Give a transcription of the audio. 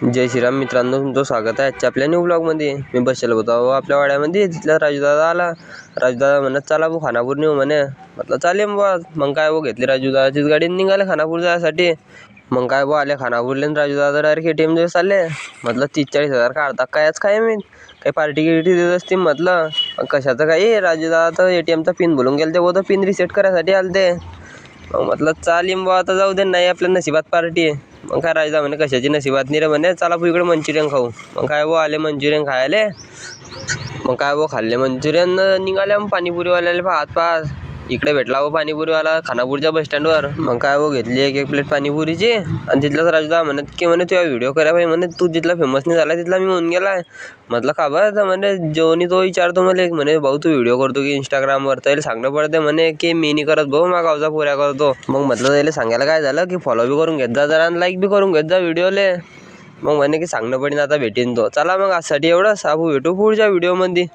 जय श्रीराम मित्रांनो, तुमचं स्वागत आहे आजच्या आपल्या न्यू ब्लॉगमध्ये. मी बसलेलो होतो आपल्या वाड्यामध्ये. तिथला राजूदादा आला. राजूदादा म्हणत चला भाऊ खानापूर नेऊ म्हणे. म्हटलं चालेल बुवा. मग काय भाऊ घेतली राजूदादाचीच गाडी निघाले खानापूर जायसाठी. मग काय भाऊ आले खानापूरले राजूदादा डायरेक्ट ATM दिवस चालले. म्हटलं 30-40 हजार काढता कायच काय मी काही पार्टी गिर्टी देत असतील म्हटलं. कशाचं काही राजूदादा तर ATMचा पिन भरून गेले ते होतं, पिन रिसेट करायसाठी आले ते. मग म्हटलं चालेल बुवा, आता जाऊ दे, नाही आपल्या नशिबात पार्टी आहे. मग काय राजदा म्हणे कशाची नशिबात नाही रे म्हणे, चला भाऊ इकडे मंचुरियन खाऊ. मग काय भाऊ आले मंचुरियन खायले. मग काय भाऊ खाल्ले मंचुरियन, निघाले मग पाणीपुरीवाल्याला पाहत इकडे भेटला हो पाणीपुरीवाला खानापूरच्या बसस्टँडवर. मग काय भाऊ घेतली एक प्लेट पाणीपुरीची. आणि तिथलाच राजदा म्हणत की म्हणे तुझ्या व्हिडिओ करा भाई म्हणे, तू जिथला फेमस नाही झाला तिथला मी होऊन गेलाय. म्हटलं का बरं, तर म्हणे जेवणी तो विचारतो मला म्हणे भाऊ तू व्हिडिओ करतो की इंस्टाग्रामवर, त्याला सांगणं पडते म्हणे की मी नाही करत भाऊ, मा गावचा पोऱ्या करतो. मग म्हटलं त्याला सांगायला काय झालं की फॉलो बी करून घेत जा जरा आणि लाईक बी करून घेत जा व्हिडिओले. मग म्हणे की सांगणं पडेल आता भेटेन तो. चला मग आजसाठी एवढं, साबू भेटू पुढच्या व्हिडिओमध्ये.